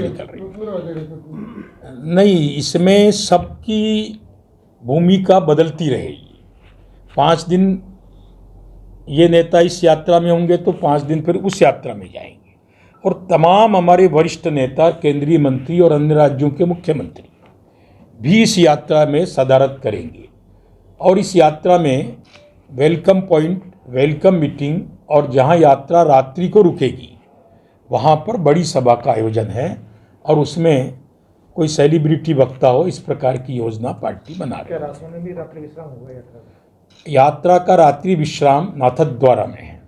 निकल रही। नहीं, इसमें सबकी भूमिका बदलती रहेगी। 5 दिन ये नेता इस यात्रा में होंगे तो 5 दिन फिर उस यात्रा में जाएंगे, और तमाम हमारे वरिष्ठ नेता, केंद्रीय मंत्री और अन्य राज्यों के मुख्यमंत्री भी इस यात्रा में सदारत करेंगे। और इस यात्रा में वेलकम पॉइंट, वेलकम मीटिंग और जहां यात्रा रात्रि को रुकेगी वहां पर बड़ी सभा का आयोजन है, और उसमें कोई सेलिब्रिटी वक्ता हो, इस प्रकार की योजना पार्टी बना रही है। राजभवन में भी रात्रि विश्राम होगा यात्रा का रात्रि विश्राम नाथद्वारा में है।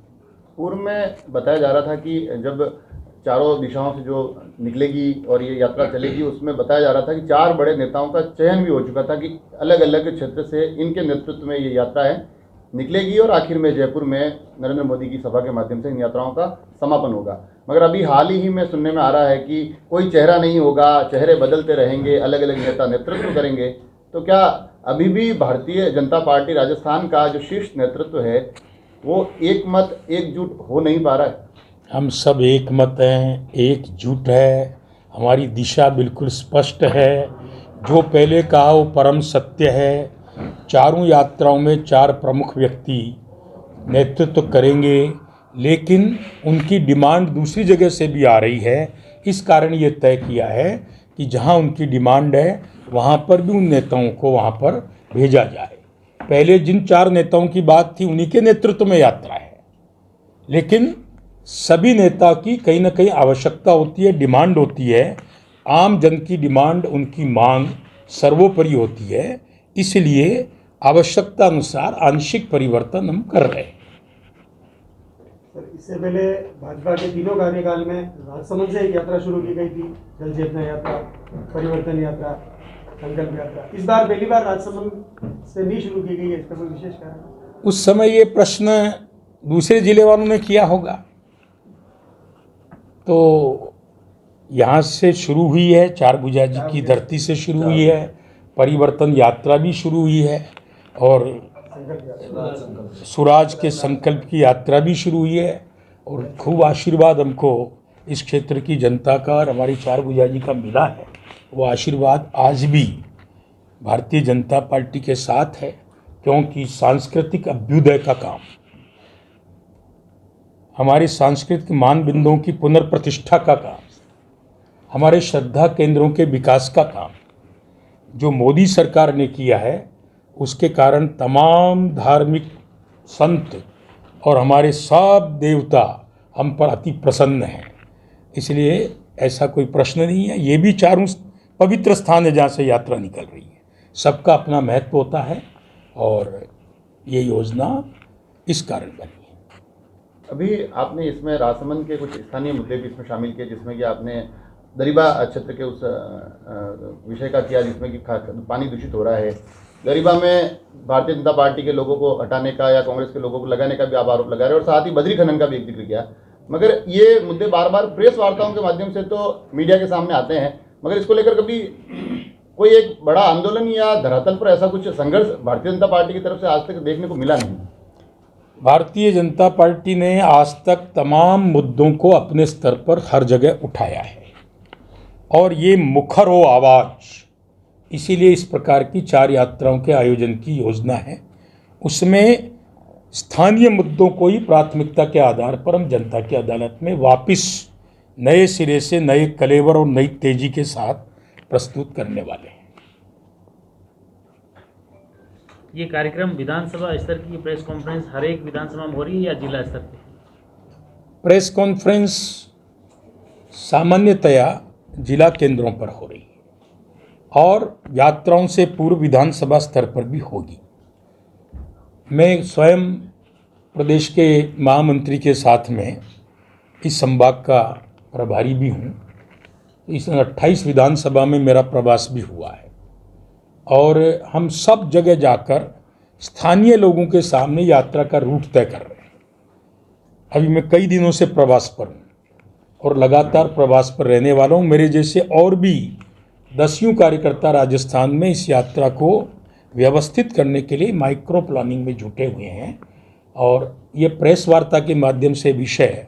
पूर्व में बताया जा रहा था कि जब चारों दिशाओं से जो निकलेगी और ये यात्रा चलेगी, उसमें बताया जा रहा था कि 4 बड़े नेताओं का चयन भी हो चुका था कि अलग अलग क्षेत्र से इनके नेतृत्व में ये यात्रा है निकलेगी और आखिर में जयपुर में नरेंद्र मोदी की सभा के माध्यम से इन यात्राओं का समापन होगा। मगर अभी हाल ही में सुनने में आ रहा है कि कोई चेहरा नहीं होगा, चेहरे बदलते रहेंगे, अलग अलग नेता नेतृत्व करेंगे। तो क्या अभी भी भारतीय जनता पार्टी राजस्थान का जो शीर्ष नेतृत्व है वो एक मत एकजुट हो नहीं पा रहा है? हम सब एक मत हैं, एकजुट है, हमारी दिशा बिल्कुल स्पष्ट है। जो पहले कहा वो परम सत्य है। चारों यात्राओं में 4 प्रमुख व्यक्ति नेतृत्व करेंगे, लेकिन उनकी डिमांड दूसरी जगह से भी आ रही है। इस कारण ये तय किया है कि जहां उनकी डिमांड है वहां पर भी उन नेताओं को वहां पर भेजा जाए। पहले जिन 4 नेताओं की बात थी उन्हीं के नेतृत्व में यात्रा है, लेकिन सभी नेता की कहीं ना कहीं आवश्यकता होती है, डिमांड होती है। आम जन की डिमांड, उनकी मांग सर्वोपरि होती है, इसलिए आवश्यकता अनुसार आंशिक परिवर्तन हम कर रहे हैं। सर, इससे पहले भाजपा के तीनों कार्यकाल में राजसमंद से एक यात्रा शुरू की गई थी, जल चेतना यात्रा, परिवर्तन यात्रा, संकल्प यात्रा। इस बार पहली बार राजसमंद से नहीं शुरू की गई है, इसका कोई विशेष कारण? उस समय ये प्रश्न दूसरे जिले वालों ने किया होगा, तो यहाँ से शुरू हुई है, चारभुजा जी की धरती से शुरू हुई है, परिवर्तन यात्रा भी शुरू हुई है, और स्वराज के संकल्प की यात्रा भी शुरू हुई है। और खूब आशीर्वाद हमको इस क्षेत्र की जनता का और हमारी चारभुजा जी का मिला है। वो आशीर्वाद आज भी भारतीय जनता पार्टी के साथ है, क्योंकि सांस्कृतिक अभ्युदय का काम, हमारे सांस्कृतिक मानबिंदुओं की पुनर्प्रतिष्ठा का काम, हमारे श्रद्धा केंद्रों के विकास का काम जो मोदी सरकार ने किया है, उसके कारण तमाम धार्मिक संत और हमारे सब देवता हम पर अति प्रसन्न हैं। इसलिए ऐसा कोई प्रश्न नहीं है। ये भी 4 पवित्र स्थान है जहाँ से यात्रा निकल रही है। सबका अपना महत्व होता है, और ये योजना इस कारण बनी है। अभी आपने इसमें राजसमंद के कुछ स्थानीय मुद्दे भी इसमें शामिल किए, जिसमें कि आपने दरिबा क्षेत्र के उस विषय का किया जिसमें कि पानी दूषित हो रहा है। दरिबा में भारतीय जनता पार्टी के लोगों को हटाने का या कांग्रेस के लोगों को लगाने का भी आप आरोप लगा रहे हैं, और साथ ही बद्री खनन का भी एक जिक्र किया। मगर ये मुद्दे बार बार प्रेस वार्ताओं के माध्यम से तो मीडिया के सामने आते हैं, मगर इसको लेकर कभी कोई एक बड़ा आंदोलन या धरातल पर ऐसा कुछ संघर्ष भारतीय जनता पार्टी की तरफ से आज तक देखने को मिला नहीं। भारतीय जनता पार्टी ने आज तक तमाम मुद्दों को अपने स्तर पर हर जगह उठाया है, और ये मुखर हो आवाज़, इसीलिए इस प्रकार की 4 यात्राओं के आयोजन की योजना है। उसमें स्थानीय मुद्दों को ही प्राथमिकता के आधार पर हम जनता की अदालत में वापस नए सिरे से, नए कलेवर और नई तेजी के साथ प्रस्तुत करने वाले हैं। ये कार्यक्रम विधानसभा स्तर की प्रेस कॉन्फ्रेंस हर एक विधानसभा में हो रही है या जिला स्तर पे? प्रेस कॉन्फ्रेंस सामान्यतया जिला केंद्रों पर हो रही है, और यात्राओं से पूर्व विधानसभा स्तर पर भी होगी। मैं स्वयं प्रदेश के महामंत्री के साथ में इस संभाग का प्रभारी भी हूँ। इस 28 विधानसभा में मेरा प्रवास भी हुआ है, और हम सब जगह जाकर स्थानीय लोगों के सामने यात्रा का रूट तय कर रहे हैं। अभी मैं कई दिनों से प्रवास पर हूँ और लगातार प्रवास पर रहने वाला हूँ। मेरे जैसे और भी दसियों कार्यकर्ता राजस्थान में इस यात्रा को व्यवस्थित करने के लिए माइक्रो प्लानिंग में जुटे हुए हैं, और ये प्रेस वार्ता के माध्यम से विषय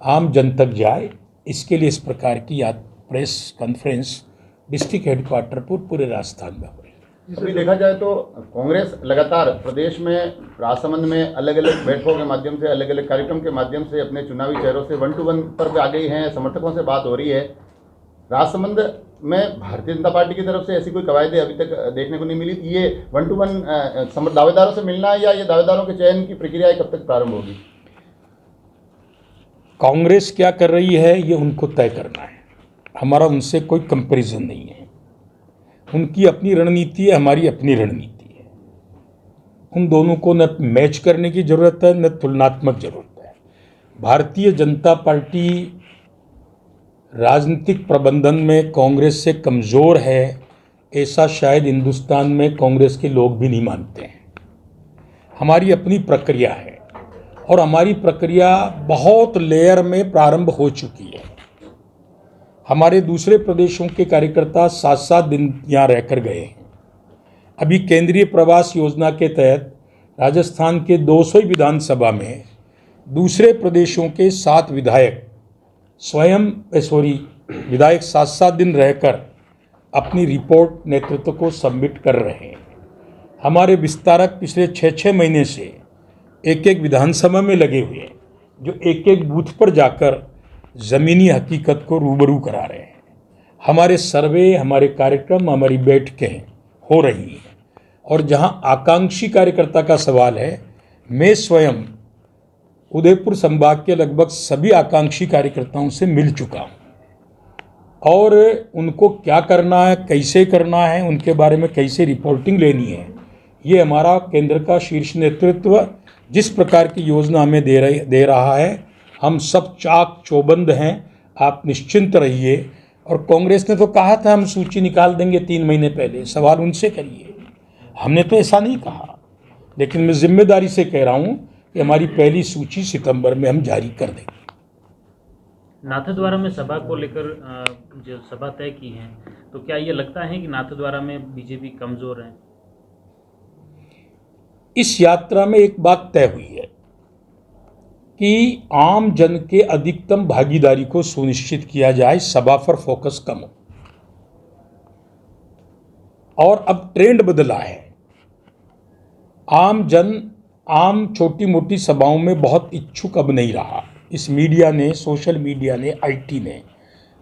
आम जन तक जाए, इसके लिए इस प्रकार की प्रेस कॉन्फ्रेंस डिस्ट्रिक्ट हेडक्वार्टर पर पूरे राजस्थान में हो रही है। अभी देखा जाए तो कांग्रेस लगातार प्रदेश में राजसमंद में अलग अलग बैठकों के माध्यम से, अलग अलग कार्यक्रम के माध्यम से अपने चुनावी चेहरों से 1-to-1 पर आ गई हैं, समर्थकों से बात हो रही है। राजसमंद में भारतीय जनता पार्टी की तरफ से ऐसी कोई कवायदे अभी तक देखने को नहीं मिली। ये 1-to-1 दावेदारों से मिलना है या ये दावेदारों के चयन की प्रक्रिया कब तक प्रारंभ होगी? कांग्रेस क्या कर रही है ये उनको तय करना है, हमारा उनसे कोई कंपैरिजन नहीं है। उनकी अपनी रणनीति है, हमारी अपनी रणनीति है। उन दोनों को न मैच करने की जरूरत है न तुलनात्मक जरूरत है। भारतीय जनता पार्टी राजनीतिक प्रबंधन में कांग्रेस से कमज़ोर है, ऐसा शायद हिंदुस्तान में कांग्रेस के लोग भी नहीं मानते हैं। हमारी अपनी प्रक्रिया है और हमारी प्रक्रिया बहुत लेयर में प्रारंभ हो चुकी है। हमारे दूसरे प्रदेशों के कार्यकर्ता 7-7 दिन यहाँ रहकर गए हैं। अभी केंद्रीय प्रवास योजना के तहत राजस्थान के 200 विधानसभा में दूसरे प्रदेशों के 7 विधायक विधायक 7-7 दिन रहकर अपनी रिपोर्ट नेतृत्व को सबमिट कर रहे हैं। हमारे विस्तारक पिछले 6-6 महीने से एक विधानसभा में लगे हुए हैं, जो एक बूथ पर जाकर ज़मीनी हकीकत को रूबरू करा रहे हैं। हमारे सर्वे, हमारे कार्यक्रम, हमारी बैठकें हो रही हैं और जहां आकांक्षी कार्यकर्ता का सवाल है, मैं स्वयं उदयपुर संभाग के लगभग सभी आकांक्षी कार्यकर्ताओं से मिल चुका हूं और उनको क्या करना है, कैसे करना है, उनके बारे में कैसे रिपोर्टिंग लेनी है, ये हमारा केंद्र का शीर्ष नेतृत्व जिस प्रकार की योजना हमें दे रहा है, हम सब चाक चौबंद हैं। आप निश्चिंत रहिए। और कांग्रेस ने तो कहा था हम सूची निकाल देंगे 3 महीने पहले, सवाल उनसे करिए। हमने तो ऐसा नहीं कहा, लेकिन मैं जिम्मेदारी से कह रहा हूं कि हमारी पहली सूची सितंबर में हम जारी कर देंगे। नाथद्वारा में सभा को लेकर जो सभा तय की है, तो क्या ये लगता है कि नाथद्वारा में बीजेपी कमजोर है? इस यात्रा में एक बात तय हुई है कि आम जन के अधिकतम भागीदारी को सुनिश्चित किया जाए, सभा पर फोकस कम हो। और अब ट्रेंड बदला है, आम जन आम छोटी मोटी सभाओं में बहुत इच्छुक अब नहीं रहा। इस मीडिया ने, सोशल मीडिया ने, आईटी ने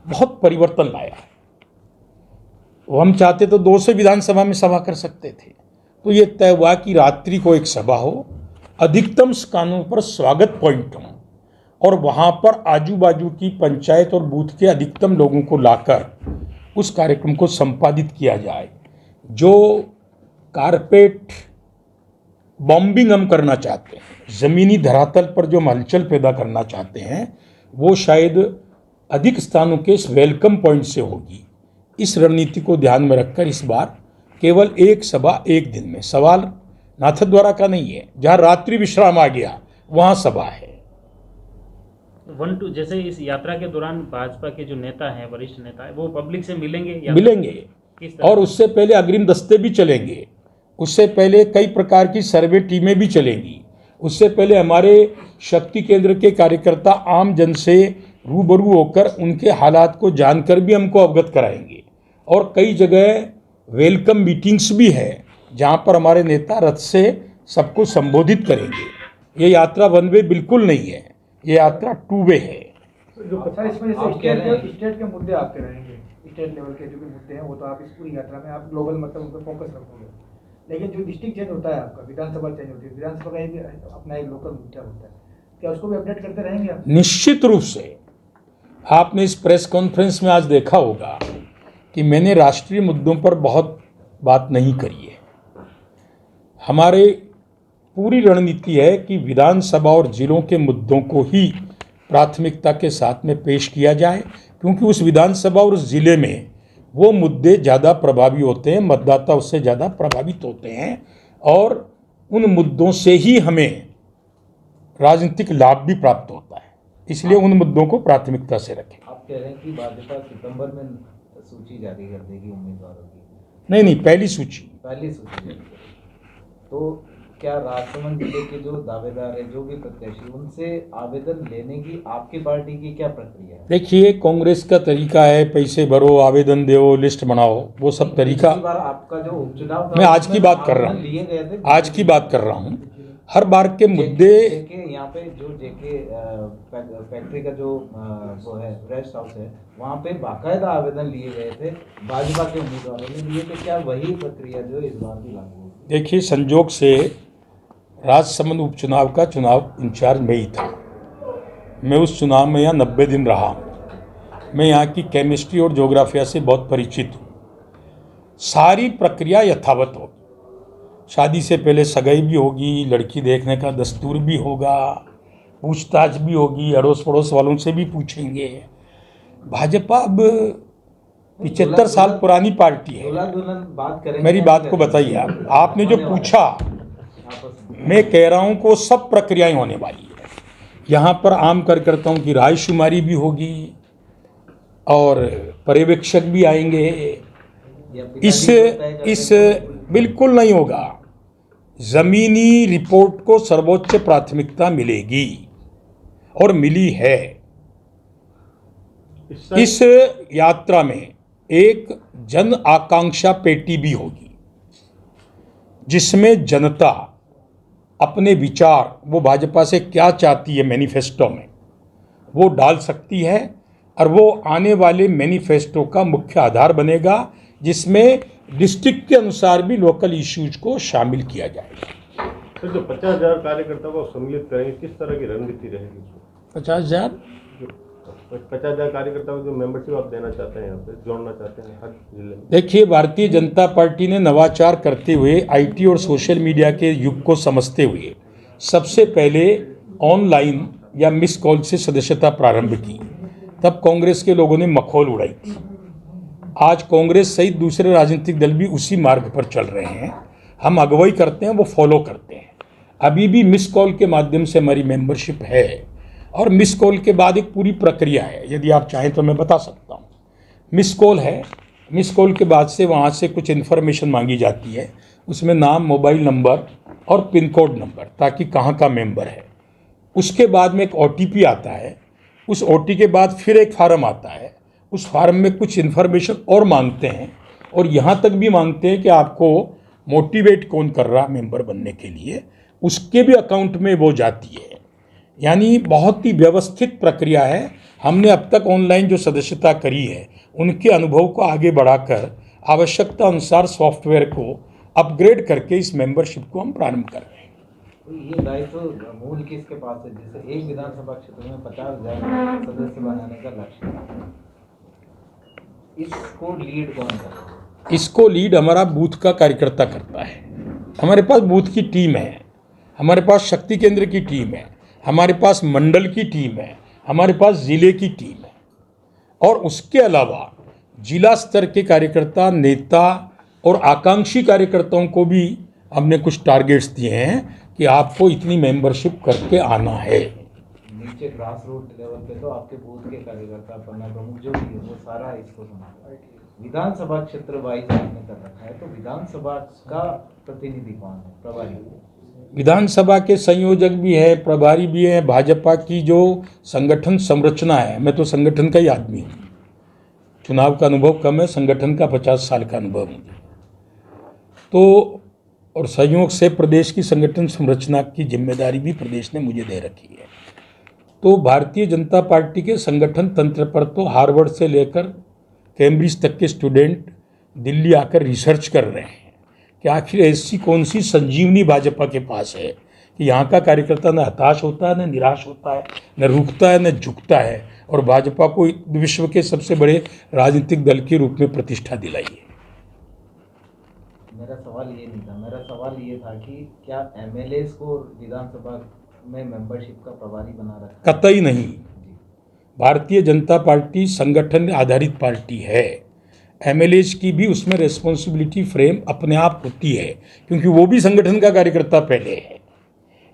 बहुत परिवर्तन लाया है। वो हम चाहते तो 200 विधानसभा में सभा कर सकते थे, तो ये तय हुआ कि रात्रि को एक सभा हो, अधिकतम स्थानों पर स्वागत पॉइंट हों और वहाँ पर आजू बाजू की पंचायत और बूथ के अधिकतम लोगों को लाकर उस कार्यक्रम को संपादित किया जाए। जो कारपेट बॉम्बिंग हम करना चाहते हैं, ज़मीनी धरातल पर जो हम हलचल पैदा करना चाहते हैं, वो शायद अधिक स्थानों के वेलकम पॉइंट से होगी। इस रणनीति को ध्यान में रखकर इस बार केवल एक सभा एक दिन में, सवाल नाथद्वारा का नहीं है, जहाँ रात्रि विश्राम आ गया वहाँ सभा है। जैसे इस यात्रा के दौरान भाजपा के जो नेता हैं, वरिष्ठ नेता है, वो पब्लिक से मिलेंगे और उससे पहले अग्रिम दस्ते भी चलेंगे, उससे पहले कई प्रकार की सर्वे टीमें भी चलेंगी, उससे पहले हमारे शक्ति केंद्र के कार्यकर्ता आम जन से रूबरू होकर उनके हालात को जानकर भी हमको अवगत कराएंगे। और कई जगह वेलकम मीटिंग्स भी है जहाँ पर हमारे नेता रथ से सबको संबोधित करेंगे। ये यात्रा 1 वे बिल्कुल नहीं है, ये यात्रा 2 वे है। जो 50 में स्टेट के मुद्दे आपके रहेंगे, स्टेट लेवल के जो भी मुद्दे हैं वो तो आप इस पूरी यात्रा में आप ग्लोबल मतलब उन पर फोकस रखोगे, लेकिन जो डिस्ट्रिक्ट चेंज होता है आपका, विधानसभा चेंज होती है, विधानसभा का एक अपना एक लोकल मुद्दा होता है, क्या उसको भी अपडेट करते रहेंगे आप? निश्चित रूप से। आपने इस प्रेस कॉन्फ्रेंस में आज देखा होगा कि मैंने राष्ट्रीय मुद्दों पर बहुत बात नहीं करी है। हमारे पूरी रणनीति है कि विधानसभा और जिलों के मुद्दों को ही प्राथमिकता के साथ में पेश किया जाए, क्योंकि उस विधानसभा और उस जिले में वो मुद्दे ज़्यादा प्रभावी होते हैं, मतदाता उससे ज़्यादा प्रभावित होते हैं और उन मुद्दों से ही हमें राजनीतिक लाभ भी प्राप्त होता है। इसलिए उन मुद्दों को प्राथमिकता से रखें। आप कह रहे हैं कि भाजपा सितंबर में सूची जारी कर देगी उम्मीदवारों की? नहीं, पहली सूची। पहली सूची जारी करेगी। तो क्या राजसमंद जिले के जो दावेदार है, जो भी प्रत्याशी, उनसे आवेदन लेने की आपकी पार्टी की क्या प्रक्रिया है? देखिए, कांग्रेस का तरीका है पैसे भरो, आवेदन दो, लिस्ट बनाओ, वो सब तरीका। पिछली बार आपका जो उपचुनाव था मैं आज की उसमें बात कर रहा आवेदन लिए गए थे। हूँ, आज की बात कर रहा हूँ। हर बार के मुद्दे जेके यहाँ पे जो जेके फैक्ट्री का जो वो है रेस्ट हाउस है, वहाँ पे बाकायदा आवेदन लिए गए थे, भाजपा के उम्मीदवारों ने लिए थे। क्या वही प्रक्रिया जो इस बार भी लागू होगी? देखिए, संजोग से राजसमंद उपचुनाव का चुनाव इंचार्ज मैं ही था। मैं उस चुनाव में यहाँ 90 दिन रहा हूँ। मैं यहाँ की केमिस्ट्री और ज्योग्राफिया से बहुत परिचित हूँ। सारी प्रक्रिया यथावत होगी। शादी से पहले सगाई भी होगी, लड़की देखने का दस्तूर भी होगा, पूछताछ भी होगी, अड़ोस पड़ोस वालों से भी पूछेंगे। भाजपा अब 75 साल पुरानी पार्टी है। दूल्हा दुल्हन बात करेंगे। मेरी बात को बताइए आप, आपने जो पूछा, मैं कह रहा हूं कि वो सब प्रक्रियाएं होने वाली है। यहाँ पर आम कार्यकर्ताओं की रायशुमारी भी होगी और पर्यवेक्षक भी आएंगे। इस बिल्कुल नहीं होगा। जमीनी रिपोर्ट को सर्वोच्च प्राथमिकता मिलेगी और मिली है। इस यात्रा में एक जन आकांक्षा पेटी भी होगी जिसमें जनता अपने विचार, वो भाजपा से क्या चाहती है मैनिफेस्टो में, वो डाल सकती है और वो आने वाले मैनिफेस्टो का मुख्य आधार बनेगा, जिसमें डिस्ट्रिक्ट के अनुसार भी लोकल इश्यूज को शामिल किया जाएगा। सर, जो 50,000 कार्यकर्ताओं को सम्मिलित करेंगे, किस तरह की रणनीति रहेगी? 50,000 50,000 कार्यकर्ताओं को जो मेंबरशिप आप देना चाहते हैं, यहाँ पे जोड़ना चाहते हैं हर जिले में? देखिए, भारतीय जनता पार्टी ने नवाचार करते हुए, आईटी और सोशल मीडिया के युग को समझते हुए सबसे पहले ऑनलाइन या मिस कॉल से सदस्यता प्रारंभ की। तब कांग्रेस के लोगों ने मखौल उड़ाई थी। आज कांग्रेस सहित दूसरे राजनीतिक दल भी उसी मार्ग पर चल रहे हैं। हम अगुवाई करते हैं, वो फॉलो करते हैं। अभी भी मिस कॉल के माध्यम से हमारी मेंबरशिप है और मिस कॉल के बाद एक पूरी प्रक्रिया है। यदि आप चाहें तो मैं बता सकता हूँ। मिस कॉल है, मिस कॉल के बाद से वहाँ से कुछ इन्फॉर्मेशन मांगी जाती है, उसमें नाम, मोबाइल नंबर और पिन कोड नंबर, ताकि कहाँ का मेंबर है। उसके बाद में एक OTP आता है। उस OTP के बाद फिर एक फार्म आता है। उस फार्म में कुछ इन्फॉर्मेशन और मांगते हैं और यहाँ तक भी मांगते हैं कि आपको मोटिवेट कौन कर रहा मेंबर बनने के लिए, उसके भी अकाउंट में वो जाती है। यानी बहुत ही व्यवस्थित प्रक्रिया है। हमने अब तक ऑनलाइन जो सदस्यता करी है, उनके अनुभव को आगे बढ़ाकर आवश्यकता अनुसार सॉफ्टवेयर को अपग्रेड करके इस मेंबरशिप को हम प्रारंभ कर रहे हैं। तो ये दायित्व मूल किसके पास है? जैसे एक विधानसभा क्षेत्र में 50,000 सदस्य बनाने का लक्ष्य है, इसको लीड कौन करता है? इसको लीड हमारा बूथ का कार्यकर्ता करता है। हमारे पास बूथ की टीम है, हमारे पास शक्ति केंद्र की टीम है, हमारे पास मंडल की टीम है, हमारे पास जिले की टीम है और उसके अलावा जिला स्तर के कार्यकर्ता, नेता और आकांक्षी कार्यकर्ताओं को भी हमने कुछ टारगेट्स दिए हैं कि आपको इतनी मेंबरशिप करके आना है। नीचे ग्रास रूट लेवल पे तो आपके बूथ के कार्यकर्ता, पन्ना प्रमुख जो भी है, वो सारा इसको संभालता है। विधानसभा क्षेत्र वाइज आपने कर रखा है, तो विधानसभा का प्रतिनिधि कौन है? प्रभारी? विधानसभा के संयोजक भी है, प्रभारी भी है। भाजपा की जो संगठन संरचना है, मैं तो संगठन का ही आदमी हूँ। चुनाव का अनुभव कम है, संगठन का 50 साल का अनुभव मुझे। तो और संयोग से प्रदेश की संगठन संरचना की जिम्मेदारी भी प्रदेश ने मुझे दे रखी है। तो भारतीय जनता पार्टी के संगठन तंत्र पर तो हार्वर्ड से लेकर कैम्ब्रिज तक के स्टूडेंट दिल्ली आकर रिसर्च कर रहे हैं कि आखिर ऐसी कौन सी संजीवनी भाजपा के पास है कि यहाँ का कार्यकर्ता न हताश होता है, न निराश होता है, न रुकता है, न झुकता है और भाजपा को विश्व के सबसे बड़े राजनीतिक दल के रूप में प्रतिष्ठा दिलाई है। मेरा सवाल ये नहीं था, मेरा सवाल ये था कि क्या MLAs को विधानसभा में मेंबरशिप का प्रभारी बना रखा? कतई नहीं। भारतीय जनता पार्टी संगठन आधारित पार्टी है। MLAs की भी उसमें रिस्पॉन्सिबिलिटी फ्रेम अपने आप होती है, क्योंकि वो भी संगठन का कार्यकर्ता पहले है।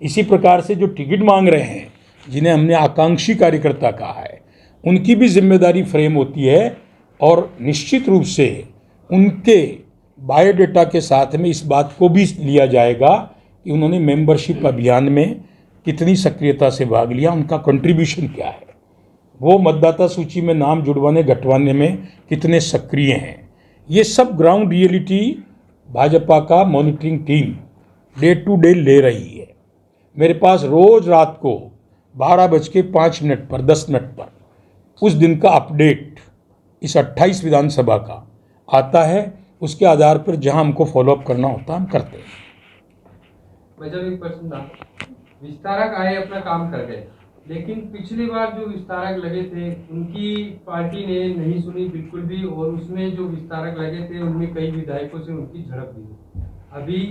इसी प्रकार से जो टिकट मांग रहे हैं, जिन्हें हमने आकांक्षी कार्यकर्ता कहा है, उनकी भी जिम्मेदारी फ्रेम होती है और निश्चित रूप से उनके बायोडेटा के साथ में इस बात को भी लिया जाएगा कि उन्होंने मेंबरशिप अभियान में कितनी सक्रियता से भाग लिया, उनका कंट्रीब्यूशन क्या है, वो मतदाता सूची में नाम जुड़वाने घटवाने में कितने सक्रिय हैं। ये सब ग्राउंड रियलिटी भाजपा का monitoring team day to day ले रही है। मेरे पास रोज रात को 12:05 पर 10 मिनट पर उस दिन का अपडेट इस 28 विधानसभा का आता है। उसके आधार पर जहां हमको फॉलोअप करना होता है हम करते हैं। मैं जब एक प्रश्न था, विस्तारक आए अपना काम कर गए, लेकिन पिछली बार जो विस्तारक लगे थे उनकी पार्टी ने नहीं सुनी बिल्कुल भी, और उसमें जो विस्तारक लगे थे उनमें कई विधायकों से उनकी झड़प हुई। अभी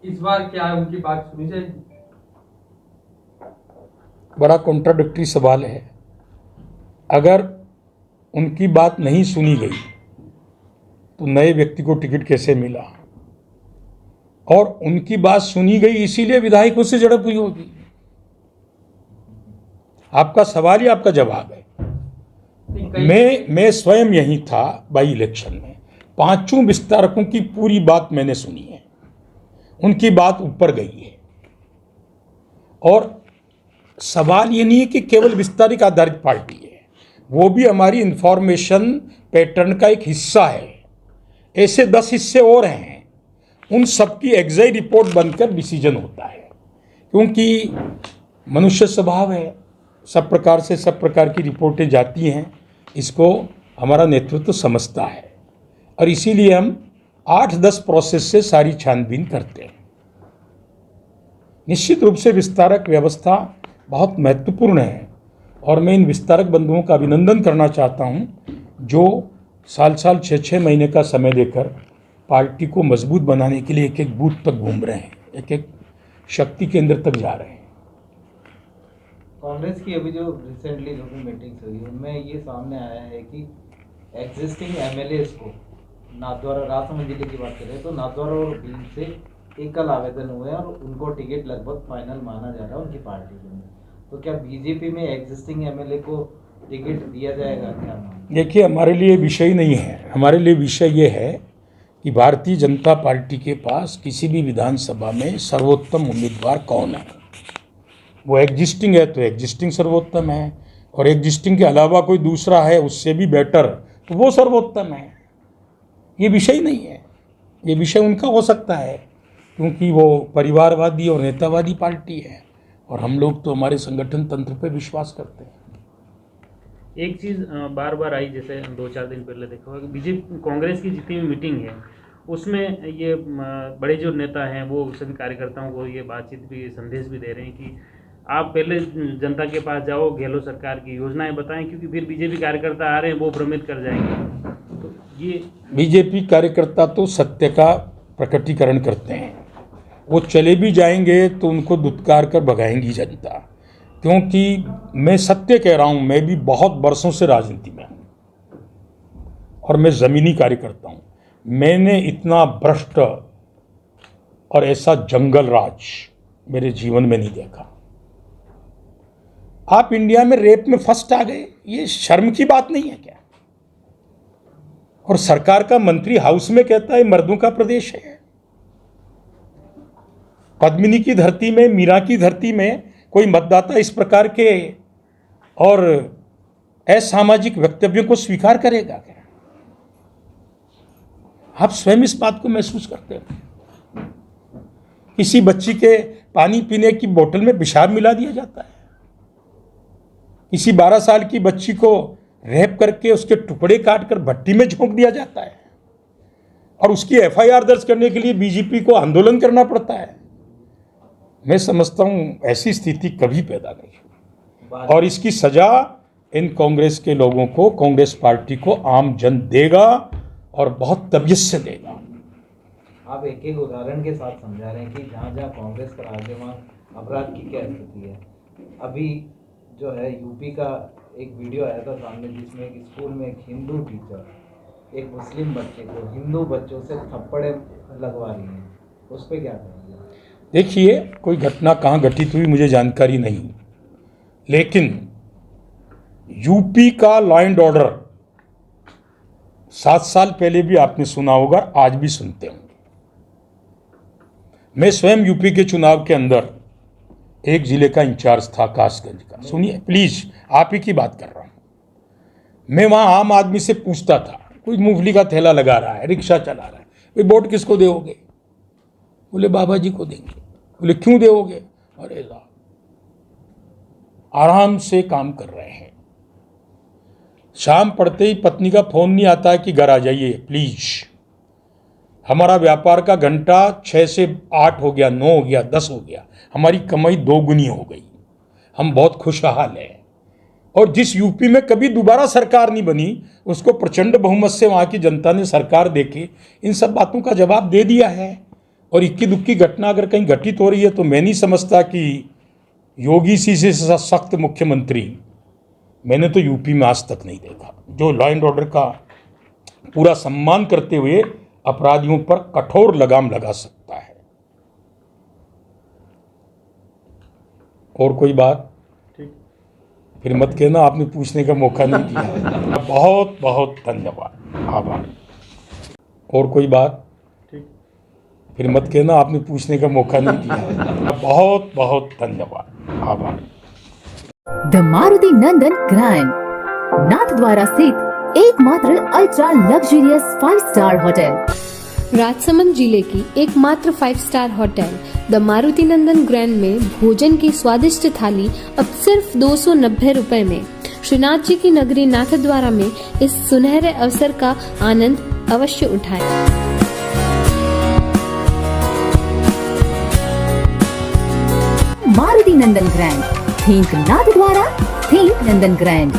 इस बार क्या है, उनकी बात सुनी जाएगी? बड़ा कॉन्ट्राडिक्टरी सवाल है। अगर उनकी बात नहीं सुनी गई तो नए व्यक्ति को टिकट कैसे मिला, और उनकी बात सुनी गई इसीलिए विधायकों से झड़प हुई होगी। आपका सवाल ही आपका जवाब है। मैं स्वयं यही था बाई इलेक्शन में। 5 विस्तारकों की पूरी बात मैंने सुनी है, उनकी बात ऊपर गई है। और सवाल ये नहीं है कि केवल विस्तारित आधारित पार्टी है, वो भी हमारी इंफॉर्मेशन पैटर्न का एक हिस्सा है। ऐसे 10 हिस्से और हैं, उन सबकी एग्जैक्ट रिपोर्ट बनकर डिसीजन होता है, क्योंकि मनुष्य स्वभाव है, सब प्रकार से सब प्रकार की रिपोर्टें जाती हैं। इसको हमारा नेतृत्व समझता है और इसीलिए हम 8-10 प्रोसेस से सारी छानबीन करते हैं। निश्चित रूप से विस्तारक व्यवस्था बहुत महत्वपूर्ण है और मैं इन विस्तारक बंधुओं का अभिनंदन करना चाहता हूं, जो साल 6-6 महीने का समय लेकर पार्टी को मजबूत बनाने के लिए एक बूथ तक घूम रहे हैं, एक शक्ति केंद्र तक जा रहे हैं। कांग्रेस की अभी जो रिसेंटली जो भी मीटिंग्स हुई उनमें ये सामने आया है कि एग्जिस्टिंग एमएलएस को नाथद्वारा, राजसमंद जिले की बात करें तो नाथद्वारा और भीम से एकल आवेदन हुए हैं और उनको टिकट लगभग फाइनल माना जा रहा है उनकी पार्टी के अंदर। तो क्या बीजेपी में एग्जिस्टिंग एमएलए को टिकट दिया जाएगा क्या? देखिए, हमारे लिए विषय ही नहीं है। हमारे लिए विषय ये है कि भारतीय जनता पार्टी के पास किसी भी विधानसभा में सर्वोत्तम उम्मीदवार कौन है। वो एग्जिस्टिंग है तो एग्जिस्टिंग सर्वोत्तम है, और एग्जिस्टिंग के अलावा कोई दूसरा है उससे भी बेटर तो वो सर्वोत्तम है। ये विषय नहीं है, ये विषय उनका हो सकता है क्योंकि वो परिवारवादी और नेतावादी पार्टी है, और हम लोग तो हमारे संगठन तंत्र पे विश्वास करते हैं। एक चीज़ बार बार आई, जैसे 2-4 दिन पहले देखा होगा, बीजेपी कांग्रेस की जितनी भी मीटिंग है उसमें ये बड़े जो नेता हैं वो सभी कार्यकर्ताओं को ये बातचीत भी, संदेश भी दे रहे हैं कि आप पहले जनता के पास जाओ, गहलोत सरकार की योजनाएं बताएं, क्योंकि फिर बीजेपी कार्यकर्ता आ रहे हैं वो भ्रमित कर जाएंगे। तो ये बीजेपी कार्यकर्ता तो सत्य का प्रकटीकरण करते हैं, वो चले भी जाएंगे तो उनको दुत्कार कर भगाएंगी जनता, क्योंकि मैं सत्य कह रहा हूं। मैं भी बहुत बरसों से राजनीति में हूं और मैं ज़मीनी कार्यकर्ता हूं। मैंने इतना भ्रष्ट और ऐसा जंगल राज मेरे जीवन में नहीं देखा। आप इंडिया में रेप में फर्स्ट आ गए, ये शर्म की बात नहीं है क्या? और सरकार का मंत्री हाउस में कहता है मर्दों का प्रदेश है। पद्मिनी की धरती में, मीरा की धरती में कोई मतदाता इस प्रकार के और असामाजिक वक्तव्यों को स्वीकार करेगा क्या? आप स्वयं इस बात को महसूस करते हैं। किसी बच्ची के पानी पीने की बोतल में पेशाब मिला दिया जाता है, किसी 12 साल की बच्ची को रेप करके उसके टुकड़े काट कर भट्टी में झोंक दिया जाता है, और उसकी एफआईआर दर्ज करने के लिए बीजेपी को आंदोलन करना पड़ता है। मैं समझता हूं ऐसी स्थिति कभी पैदा नहीं हुई, और इसकी सजा इन कांग्रेस के लोगों को, कांग्रेस पार्टी को आम जन देगा और बहुत तबीयत से देगा। आप एक एक उदाहरण के साथ समझा रहे हैं कि जहाँ जहाँ कांग्रेस का राज है वहाँ अपराध की क्या स्थिति है। अभी जो है यूपी का एक वीडियो आया था सामने, जिसमें एक स्कूल में एक हिंदू टीचर एक मुस्लिम बच्चे को हिंदू बच्चों से थप्पड़े लगवा रही है, उस पर क्या करेंगे? देखिए, कोई घटना कहाँ घटित हुई मुझे जानकारी नहीं, लेकिन यूपी का लॉ एंड ऑर्डर 7 साल पहले भी आपने सुना होगा, आज भी सुनते होंगे। मैं स्वयं यूपी के चुनाव के अंदर एक जिले का इंचार्ज था, कासगंज का। सुनिए प्लीज, आप ही की बात कर रहा हूँ। मैं वहाँ आम आदमी से पूछता था, कोई मूंगफली का थैला लगा रहा है, रिक्शा चला रहा है, भाई वोट किसको दोगे? बोले बाबा जी को देंगे। बोले क्यों दोगे? अरे साहब आराम से काम कर रहे हैं, शाम पड़ते ही पत्नी का फोन नहीं आता है कि घर आ जाइए प्लीज। हमारा व्यापार का घंटा 6 से 8 हो गया, 9 हो गया, 10 हो गया, हमारी कमाई 2 गुनी हो गई। हम बहुत खुशहाल हैं। और जिस यूपी में कभी दोबारा सरकार नहीं बनी, उसको प्रचंड बहुमत से वहाँ की जनता ने सरकार देके इन सब बातों का जवाब दे दिया है। और इक्की दुक्की घटना अगर कहीं घटित हो रही है तो मैं नहीं समझता कि योगी सी से सख्त मुख्यमंत्री मैंने तो यूपी में आज तक नहीं देखा, जो लॉ एंड ऑर्डर का पूरा सम्मान करते हुए अपराधियों पर कठोर लगाम लगा सकता है। और कोई बात? फिर मत कहना आपने पूछने का मौका नहीं दिया। बहुत बहुत धन्यवाद, आभार। और कोई बात? फिर मत कहना आपने पूछने का मौका नहीं दिया। बहुत बहुत धन्यवाद, आभार। The Maruti Nandan grand, Nathdwara स्थित एकमात्र ultra luxurious 5 star hotel. Rajsamand जिले की एकमात्र 5 star hotel the Maruti Nandan grand में भोजन की स्वादिष्ट थाली अब सिर्फ 290 रुपए में। श्रीनाथ जी की नगरी नाथद्वारा में इस सुनहरे अवसर का आनंद अवश्य उठाएं। मारुति नंदन ग्रैंड, थिंक नाथद्वारा, थिंक नंदन ग्रैंड।